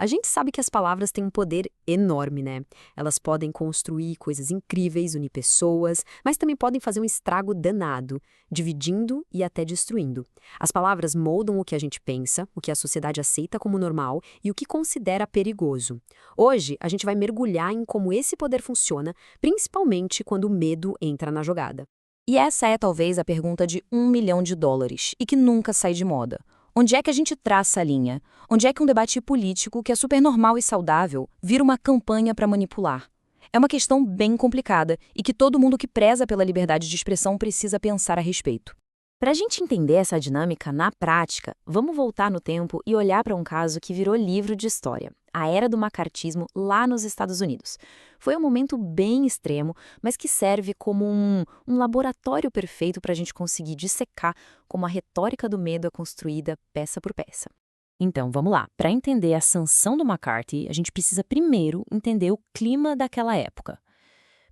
A gente sabe que as palavras têm um poder enorme, né? Elas podem construir coisas incríveis, unir pessoas, mas também podem fazer um estrago danado, dividindo e até destruindo. As palavras moldam o que a gente pensa, o que a sociedade aceita como normal e o que considera perigoso. Hoje, a gente vai mergulhar em como esse poder funciona, principalmente quando o medo entra na jogada. E essa é talvez a pergunta de US$ 1 milhão e que nunca sai de moda. Onde é que a gente traça a linha? Onde é que um debate político, que é super normal e saudável, vira uma campanha para manipular? É uma questão bem complicada e que todo mundo que preza pela liberdade de expressão precisa pensar a respeito. Para a gente entender essa dinâmica na prática, vamos voltar no tempo e olhar para um caso que virou livro de história, a Era do Macartismo lá nos Estados Unidos. Foi um momento bem extremo, mas que serve como um laboratório perfeito para a gente conseguir dissecar como a retórica do medo é construída peça por peça. Então, vamos lá. Para entender a sanção do McCarthy, a gente precisa primeiro entender o clima daquela época.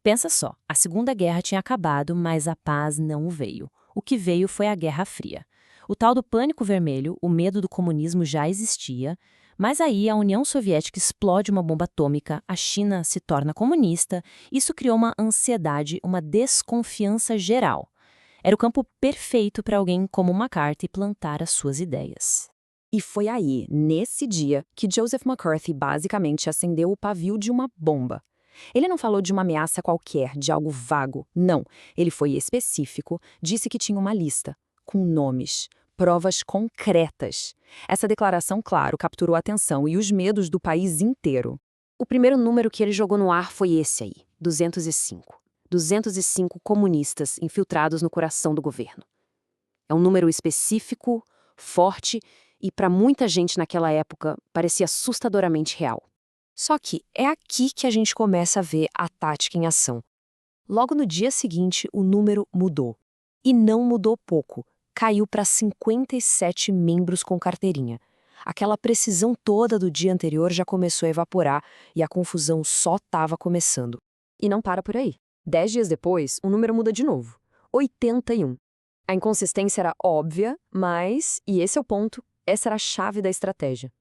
Pensa só, a Segunda Guerra tinha acabado, mas a paz não veio. O que veio foi a Guerra Fria. O tal do pânico vermelho, o medo do comunismo já existia, mas aí a União Soviética explode uma bomba atômica, a China se torna comunista, isso criou uma ansiedade, uma desconfiança geral. Era o campo perfeito para alguém como McCarthy plantar as suas ideias. E foi aí, nesse dia, que Joseph McCarthy basicamente acendeu o pavio de uma bomba. Ele não falou de uma ameaça qualquer, de algo vago, não. Ele foi específico, disse que tinha uma lista, com nomes, provas concretas. Essa declaração, claro, capturou a atenção e os medos do país inteiro. O primeiro número que ele jogou no ar foi esse aí, 205. 205 comunistas infiltrados no coração do governo. É um número específico, forte e, para muita gente naquela época, parecia assustadoramente real. Só que é aqui que a gente começa a ver a tática em ação. Logo no dia seguinte, o número mudou. E não mudou pouco. Caiu para 57 membros com carteirinha. Aquela precisão toda do dia anterior já começou a evaporar e a confusão só estava começando. E não para por aí. 10 dias depois, o número muda de novo. 81. A inconsistência era óbvia, mas, e esse é o ponto, essa era a chave da estratégia.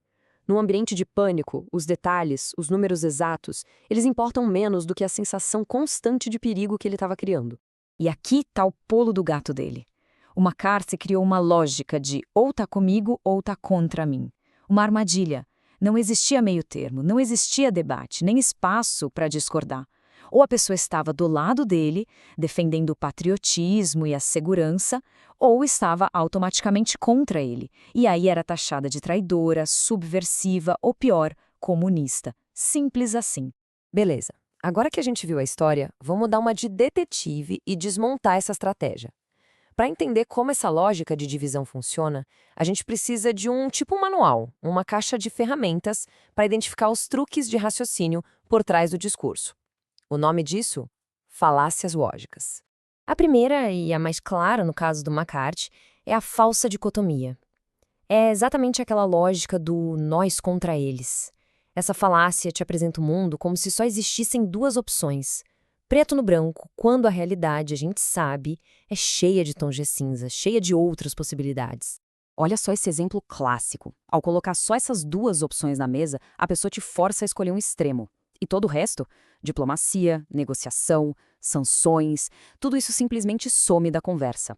Num ambiente de pânico, os detalhes, os números exatos, eles importam menos do que a sensação constante de perigo que ele estava criando. E aqui está o pulo do gato dele. O McCarthy criou uma lógica de ou tá comigo ou tá contra mim. Uma armadilha. Não existia meio termo, não existia debate, nem espaço para discordar. Ou a pessoa estava do lado dele, defendendo o patriotismo e a segurança, ou estava automaticamente contra ele, e aí era taxada de traidora, subversiva ou pior, comunista. Simples assim. Beleza. Agora que a gente viu a história, vamos dar uma de detetive e desmontar essa estratégia. Para entender como essa lógica de divisão funciona, a gente precisa de um manual, uma caixa de ferramentas para identificar os truques de raciocínio por trás do discurso. O nome disso? Falácias lógicas. A primeira, e a mais clara no caso do McCarthy, é a falsa dicotomia. É exatamente aquela lógica do nós contra eles. Essa falácia te apresenta o mundo como se só existissem duas opções. Preto no branco, quando a realidade, a gente sabe, é cheia de tons de cinza, cheia de outras possibilidades. Olha só esse exemplo clássico. Ao colocar só essas duas opções na mesa, a pessoa te força a escolher um extremo. E todo o resto? Diplomacia, negociação, sanções, tudo isso simplesmente some da conversa.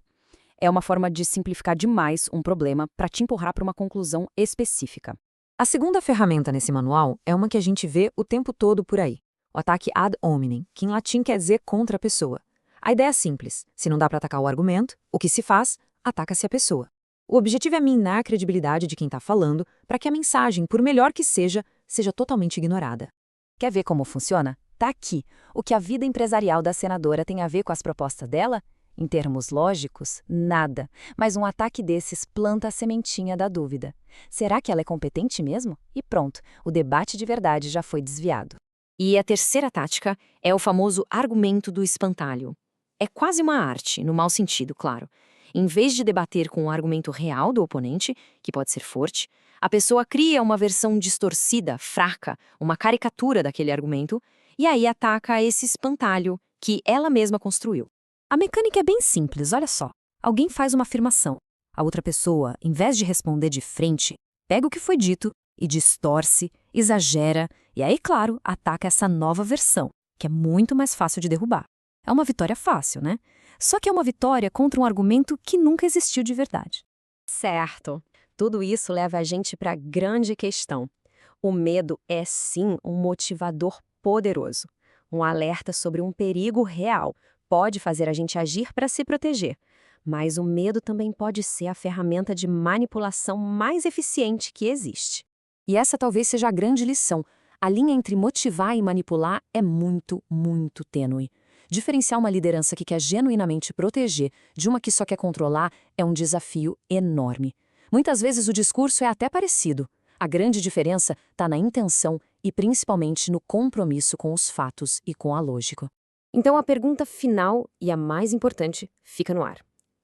É uma forma de simplificar demais um problema para te empurrar para uma conclusão específica. A segunda ferramenta nesse manual é uma que a gente vê o tempo todo por aí. O ataque ad hominem, que em latim quer dizer contra a pessoa. A ideia é simples. Se não dá para atacar o argumento, o que se faz? Ataca-se a pessoa. O objetivo é minar a credibilidade de quem está falando para que a mensagem, por melhor que seja totalmente ignorada. Quer ver como funciona? Tá aqui. O que a vida empresarial da senadora tem a ver com as propostas dela? Em termos lógicos, nada. Mas um ataque desses planta a sementinha da dúvida. Será que ela é competente mesmo? E pronto, o debate de verdade já foi desviado. E a terceira tática é o famoso argumento do espantalho. É quase uma arte, no mau sentido, claro. Em vez de debater com o argumento real do oponente, que pode ser forte, a pessoa cria uma versão distorcida, fraca, uma caricatura daquele argumento, e aí ataca esse espantalho que ela mesma construiu. A mecânica é bem simples, olha só. Alguém faz uma afirmação. A outra pessoa, em vez de responder de frente, pega o que foi dito e distorce, exagera e aí, claro, ataca essa nova versão, que é muito mais fácil de derrubar. É uma vitória fácil, né? Só que é uma vitória contra um argumento que nunca existiu de verdade. Certo. Tudo isso leva a gente para a grande questão. O medo é sim um motivador poderoso. Um alerta sobre um perigo real pode fazer a gente agir para se proteger. Mas o medo também pode ser a ferramenta de manipulação mais eficiente que existe. E essa talvez seja a grande lição. A linha entre motivar e manipular é muito, muito tênue. Diferenciar uma liderança que quer genuinamente proteger de uma que só quer controlar é um desafio enorme. Muitas vezes o discurso é até parecido. A grande diferença está na intenção e principalmente no compromisso com os fatos e com a lógica. Então a pergunta final e a mais importante fica no ar.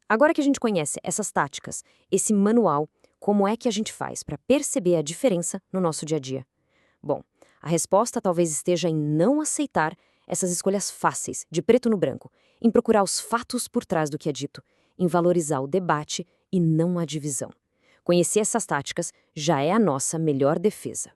Agora que a gente conhece essas táticas, esse manual, como é que a gente faz para perceber a diferença no nosso dia a dia? Bom, a resposta talvez esteja em não aceitar essas escolhas fáceis, de preto no branco, em procurar os fatos por trás do que é dito, em valorizar o debate e não a divisão. Conhecer essas táticas já é a nossa melhor defesa.